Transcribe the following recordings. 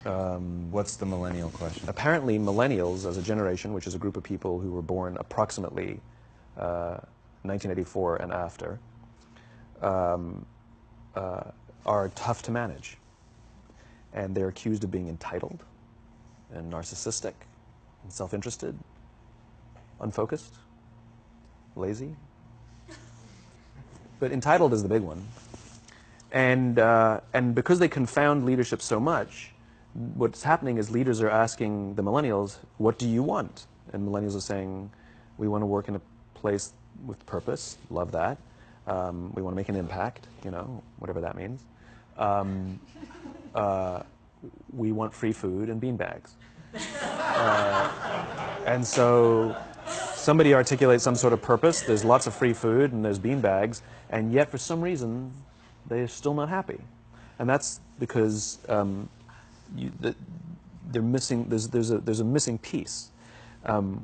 What's the millennial question? Apparently, millennials as a generation, which is a group of people who were born approximately 1984 and after, are tough to manage. And they're accused of being entitled and narcissistic and self-interested, unfocused, lazy. But entitled is the big one. And because they confound leadership so much, what's happening is leaders are asking the millennials, what do you want? And millennials are saying, we want to work in a place with purpose, love that. We want to make an impact, you know, whatever that means. We want free food and beanbags. And so somebody articulates some sort of purpose, there's lots of free food and there's beanbags, and yet for some reason they're still not happy. And that's because they're missing, there's a missing piece.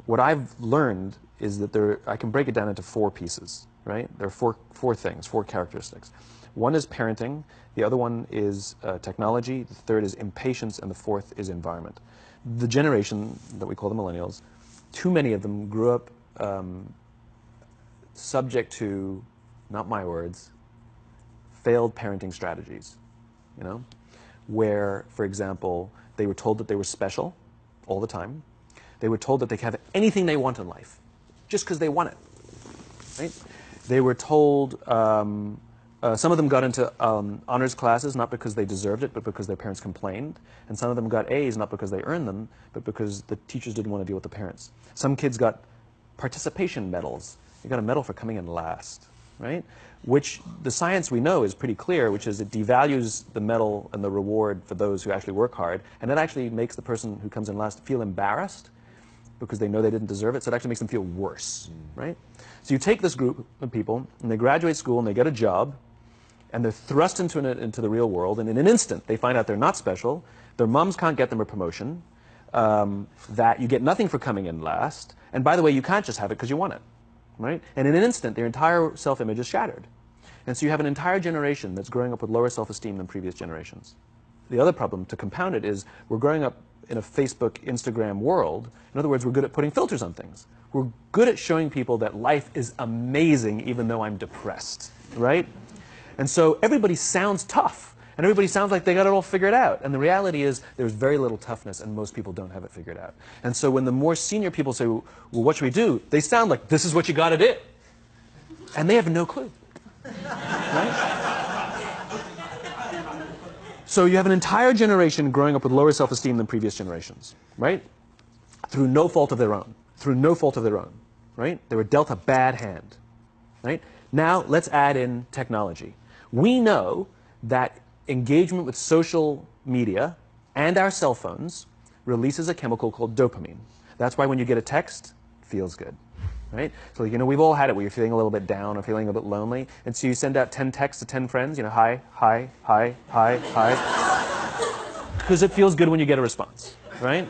What I've learned is that I can break it down into four pieces, right? There are four things, four characteristics. One is parenting, the other one is technology, the third is impatience, and the fourth is environment. The generation that we call the millennials, too many of them grew up subject to, not my words, failed parenting strategies, you know? Where, for example, they were told that they were special all the time. They were told that they could have anything they want in life, just because they want it, right? They were told, some of them got into honors classes, not because they deserved it, but because their parents complained. And some of them got A's, not because they earned them, but because the teachers didn't want to deal with the parents. Some kids got participation medals. You got a medal for coming in last, right? Which the science we know is pretty clear, which is it devalues the medal and the reward for those who actually work hard. And it actually makes the person who comes in last feel embarrassed because they know they didn't deserve it. So it actually makes them feel worse, right? So you take this group of people, and they graduate school, and they get a job, and they're thrust into the real world, and in an instant, they find out they're not special, their moms can't get them a promotion, that you get nothing for coming in last, and by the way, you can't just have it because you want it, right? And in an instant, their entire self-image is shattered. And so you have an entire generation that's growing up with lower self-esteem than previous generations. The other problem, to compound it, is we're growing up in a Facebook, Instagram world. In other words, we're good at putting filters on things. We're good at showing people that life is amazing even though I'm depressed, right? And so everybody sounds tough, and everybody sounds like they got it all figured out. And the reality is there's very little toughness, and most people don't have it figured out. And so when the more senior people say, well, what should we do? They sound like, this is what you got to do. And they have no clue. Right? So you have an entire generation growing up with lower self-esteem than previous generations, right? Through no fault of their own. Through no fault of their own, right? They were dealt a bad hand, right? Now let's add in technology. We know that engagement with social media and our cell phones releases a chemical called dopamine. That's why when you get a text, it feels good. Right? So, you know, we've all had it where you're feeling a little bit down or feeling a bit lonely, and so you send out 10 texts to 10 friends, you know, hi, hi, hi, hi, hi, because it feels good when you get a response, right?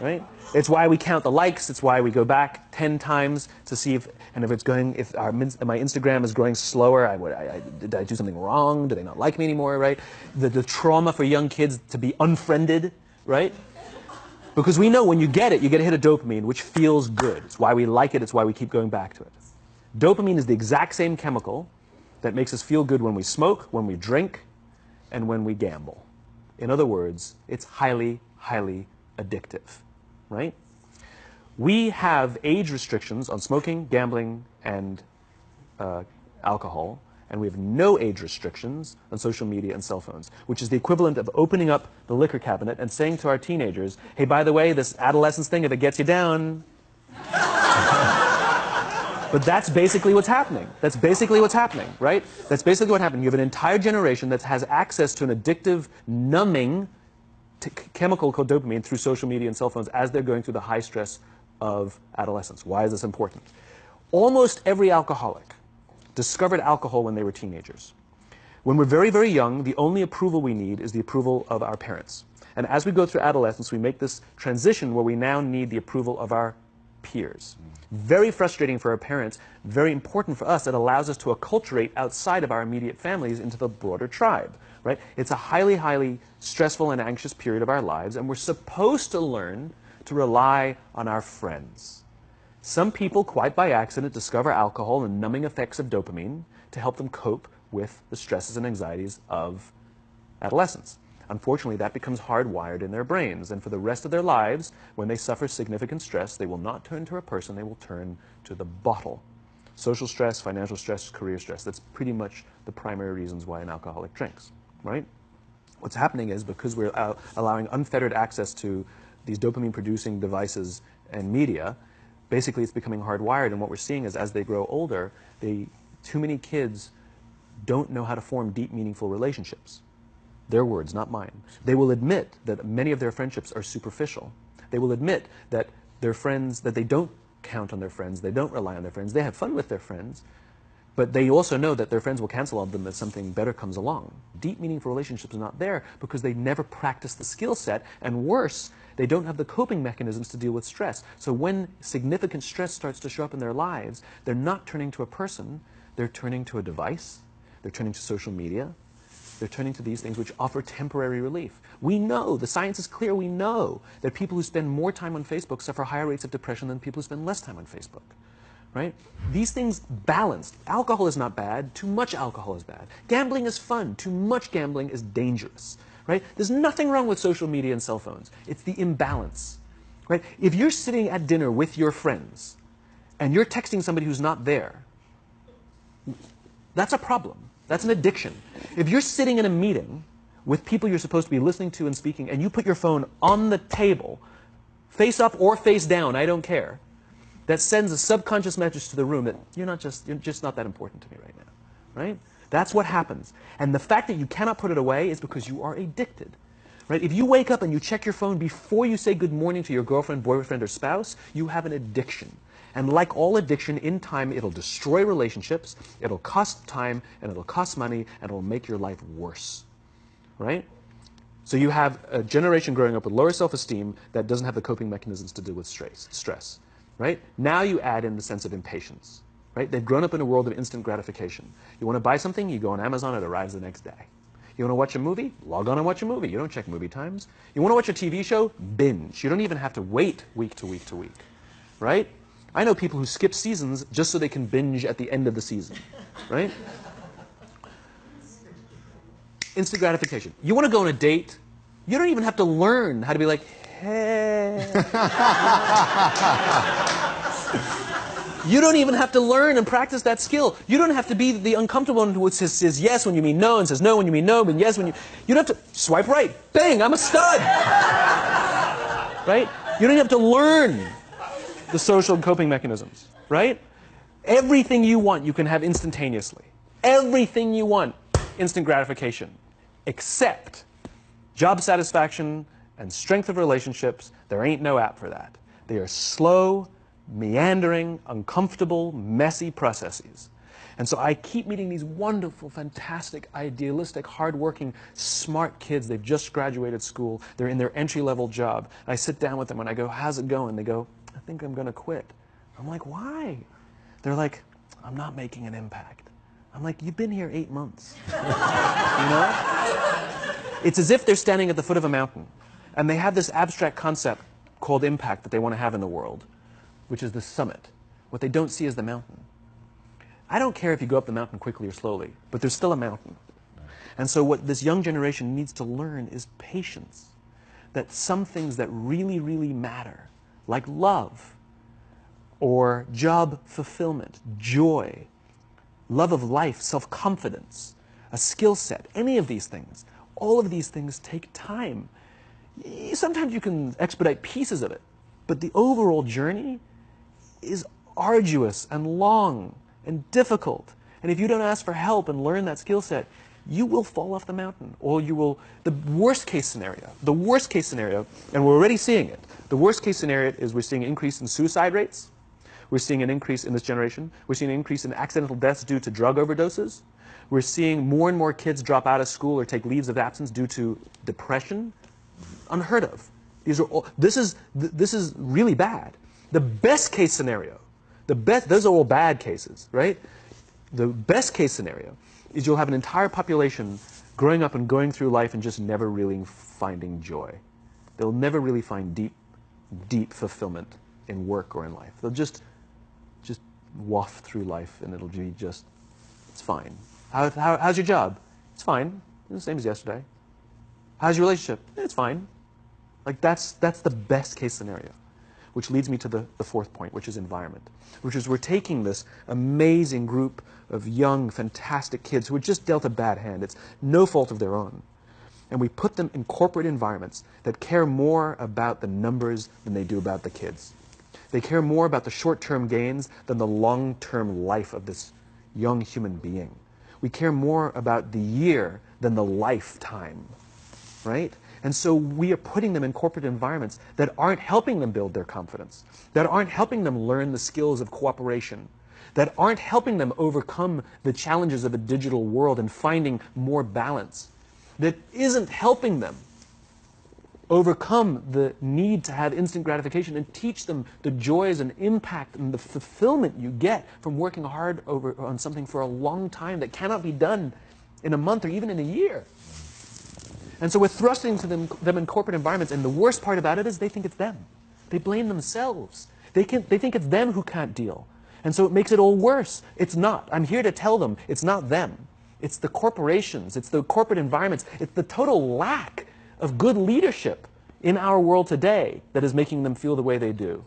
Right? It's why we count the likes, it's why we go back 10 times to see if my Instagram is growing slower, did I do something wrong, do they not like me anymore, right? The trauma for young kids to be unfriended, right? Because we know when you get a hit of dopamine, which feels good. It's why we like it. It's why we keep going back to it. Dopamine is the exact same chemical that makes us feel good when we smoke, when we drink, and when we gamble. In other words, it's highly, highly addictive, right? We have age restrictions on smoking, gambling, and alcohol, and we have no age restrictions on social media and cell phones, which is the equivalent of opening up the liquor cabinet and saying to our teenagers, hey, by the way, this adolescence thing, if it gets you down. But that's basically what's happening. That's basically what's happening, right? That's basically what happened. You have an entire generation that has access to an addictive, numbing chemical called dopamine through social media and cell phones as they're going through the high stress of adolescence. Why is this important? Almost every alcoholic discovered alcohol when they were teenagers. When we're very, very young, the only approval we need is the approval of our parents. And as we go through adolescence, we make this transition where we now need the approval of our peers. Very frustrating for our parents, very important for us. It allows us to acculturate outside of our immediate families into the broader tribe, right? It's a highly, highly stressful and anxious period of our lives, and we're supposed to learn to rely on our friends. Some people, quite by accident, discover alcohol and numbing effects of dopamine to help them cope with the stresses and anxieties of adolescence. Unfortunately, that becomes hardwired in their brains, and for the rest of their lives, when they suffer significant stress, they will not turn to a person, they will turn to the bottle. Social stress, financial stress, career stress, that's pretty much the primary reasons why an alcoholic drinks, right? What's happening is, because we're allowing unfettered access to these dopamine-producing devices and media, basically it's becoming hardwired, and what we're seeing is as they grow older, too many kids don't know how to form deep, meaningful relationships. Their words, not mine. They will admit that many of their friendships are superficial. They will admit that their friends, that they don't count on their friends, they don't rely on their friends, they have fun with their friends, but they also know that their friends will cancel on them if something better comes along. Deep, meaningful relationships are not there because they never practice the skill set, and worse, they don't have the coping mechanisms to deal with stress. So when significant stress starts to show up in their lives, they're not turning to a person, they're turning to a device, they're turning to social media, they're turning to these things which offer temporary relief. We know, the science is clear, we know that people who spend more time on Facebook suffer higher rates of depression than people who spend less time on Facebook. Right? These things balanced. Alcohol is not bad, too much alcohol is bad. Gambling is fun, too much gambling is dangerous. Right? There's nothing wrong with social media and cell phones. It's the imbalance. Right? If you're sitting at dinner with your friends and you're texting somebody who's not there, that's a problem. That's an addiction. If you're sitting in a meeting with people you're supposed to be listening to and speaking, and you put your phone on the table, face up or face down, I don't care, that sends a subconscious message to the room that you're just not that important to me right now. Right? That's what happens. And the fact that you cannot put it away is because you are addicted. Right? If you wake up and you check your phone before you say good morning to your girlfriend, boyfriend, or spouse, you have an addiction. And like all addiction, in time, it'll destroy relationships, it'll cost time, and it'll cost money, and it'll make your life worse. Right? So you have a generation growing up with lower self-esteem that doesn't have the coping mechanisms to deal with stress. Right? Now you add in the sense of impatience. Right? They've grown up in a world of instant gratification. You want to buy something, you go on Amazon, it arrives the next day. You want to watch a movie? Log on and watch a movie. You don't check movie times. You want to watch a TV show? Binge. You don't even have to wait week to week to week. Right? I know people who skip seasons just so they can binge at the end of the season. Right? Instant gratification. You want to go on a date? You don't even have to learn how to be like, hey. You don't even have to learn and practice that skill. You don't have to be the uncomfortable one who says yes when you mean no and says no when you mean no, but yes when you... You don't have to swipe right. Bang, I'm a stud. Right? You don't have to learn the social coping mechanisms. Right? Everything you want, you can have instantaneously. Everything you want, instant gratification. Except job satisfaction and strength of relationships, there ain't no app for that. They are slow, meandering, uncomfortable, messy processes. And so I keep meeting these wonderful, fantastic, idealistic, hardworking, smart kids. They've just graduated school. They're in their entry-level job. And I sit down with them and I go, how's it going? They go, I think I'm going to quit. I'm like, why? They're like, I'm not making an impact. I'm like, you've been here 8 months. You know? It's as if they're standing at the foot of a mountain and they have this abstract concept called impact that they want to have in the world, which is the summit. What they don't see is the mountain. I don't care if you go up the mountain quickly or slowly, but there's still a mountain. And so what this young generation needs to learn is patience. That some things that really, really matter, like love, or job fulfillment, joy, love of life, self-confidence, a skill set, any of these things, all of these things take time. Sometimes you can expedite pieces of it, but the overall journey is arduous and long and difficult. And if you don't ask for help and learn that skill set, you will fall off the mountain, or you will, the worst case scenario, and we're already seeing it, the worst case scenario is we're seeing an increase in suicide rates, we're seeing an increase in this generation, we're seeing an increase in accidental deaths due to drug overdoses, we're seeing more and more kids drop out of school or take leaves of absence due to depression. Unheard of. These are all, this is really bad. The best case scenario, those are all bad cases, right? The best case scenario is you'll have an entire population growing up and going through life and just never really finding joy. They'll never really find deep fulfillment in work or in life. They'll just waft through life and it'll be just, it's fine. How's your job? It's fine. It's the same as yesterday. How's your relationship? It's fine. Like that's the best case scenario. Which leads me to the fourth point, which is environment. Which is we're taking this amazing group of young, fantastic kids who were just dealt a bad hand. It's no fault of their own. And we put them in corporate environments that care more about the numbers than they do about the kids. They care more about the short-term gains than the long-term life of this young human being. We care more about the year than the lifetime, right? And so we are putting them in corporate environments that aren't helping them build their confidence, that aren't helping them learn the skills of cooperation, that aren't helping them overcome the challenges of a digital world and finding more balance, that isn't helping them overcome the need to have instant gratification and teach them the joys and impact and the fulfillment you get from working hard on something for a long time that cannot be done in a month or even in a year. And so we're thrusting to them in corporate environments, and the worst part about it is they think it's them. They blame themselves. They think it's them who can't deal. And so it makes it all worse. It's not. I'm here to tell them it's not them. It's the corporations. It's the corporate environments. It's the total lack of good leadership in our world today that is making them feel the way they do.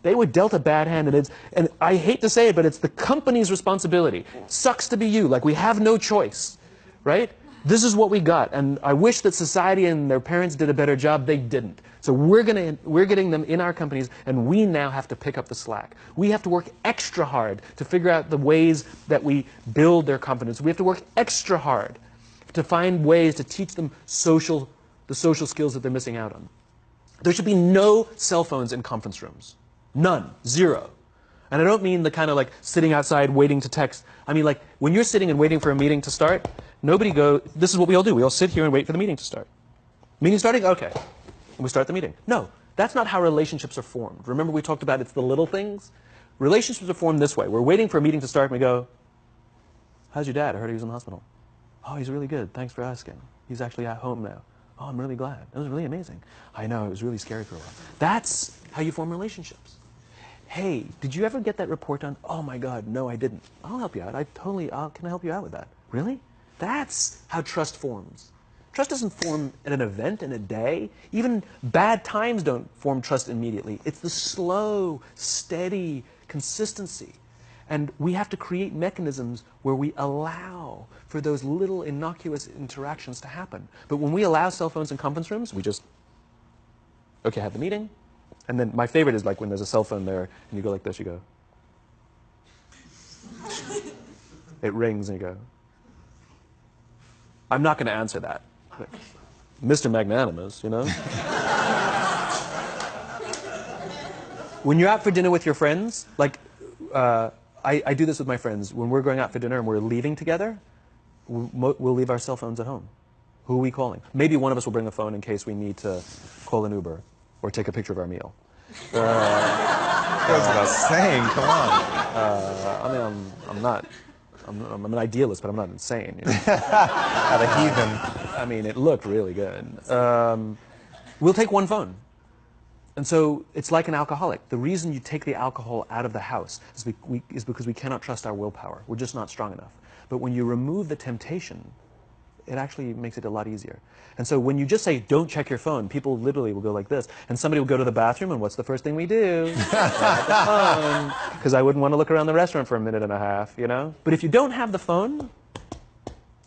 They were dealt a bad hand, and I hate to say it, but it's the company's responsibility. Sucks to be you. Like, we have no choice, right? This is what we got, and I wish that society and their parents did a better job. They didn't. So we're getting them in our companies, and we now have to pick up the slack. We have to work extra hard to figure out the ways that we build their confidence. We have to work extra hard to find ways to teach them the social skills that they're missing out on. There should be no cell phones in conference rooms. None. Zero. And I don't mean the kind of like sitting outside waiting to text. I mean like when you're sitting and waiting for a meeting to start, this is what we all do. We all sit here and wait for the meeting to start. Meeting starting? Okay. And we start the meeting. No, that's not how relationships are formed. Remember we talked about it's the little things? Relationships are formed this way. We're waiting for a meeting to start and we go, how's your dad? I heard he was in the hospital. Oh, he's really good. Thanks for asking. He's actually at home now. Oh, I'm really glad. It was really amazing. I know, it was really scary for a while. That's how you form relationships. Hey, did you ever get that report done? Oh my God, no, I didn't. I'll help you out. Can I help you out with that? Really? That's how trust forms. Trust doesn't form in an event, in a day. Even bad times don't form trust immediately. It's the slow, steady consistency. And we have to create mechanisms where we allow for those little innocuous interactions to happen. But when we allow cell phones in conference rooms, we just, okay, have the meeting. And then my favorite is like when there's a cell phone there and you go like this, you go. It rings and you go. I'm not going to answer that. Mr. Magnanimous, you know? When you're out for dinner with your friends, like, I do this with my friends. When we're going out for dinner and we're leaving together, we'll leave our cell phones at home. Who are we calling? Maybe one of us will bring a phone in case we need to call an Uber or take a picture of our meal. That goes without saying, come on. I'm an idealist, but I'm not insane. You know? The heathen. I mean, it looked really good. We'll take one phone. And so it's like an alcoholic. The reason you take the alcohol out of the house is because we cannot trust our willpower. We're just not strong enough. But when you remove the temptation, it actually makes it a lot easier. And so when you just say, don't check your phone, people literally will go like this. And somebody will go to the bathroom, and what's the first thing we do? Grab the phone. Because I wouldn't want to look around the restaurant for a minute and a half, you know? But if you don't have the phone,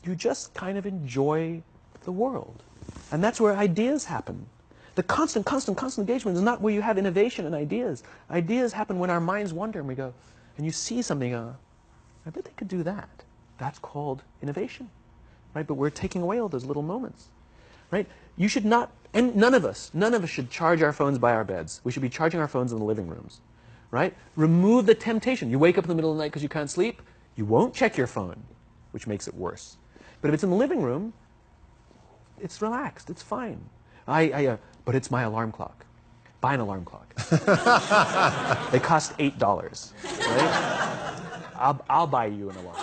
you just kind of enjoy the world. And that's where ideas happen. The constant engagement is not where you have innovation and ideas. Ideas happen when our minds wander and we go, and you see something, I bet they could do that. That's called innovation, right? But we're taking away all those little moments, right? You should not, and none of us should charge our phones by our beds. We should be charging our phones in the living rooms, right? Remove the temptation. You wake up in the middle of the night because you can't sleep, you won't check your phone, which makes it worse. But if it's in the living room, it's relaxed, it's fine. But it's my alarm clock. buy an alarm clock. They cost $8, right? I'll buy you an alarm.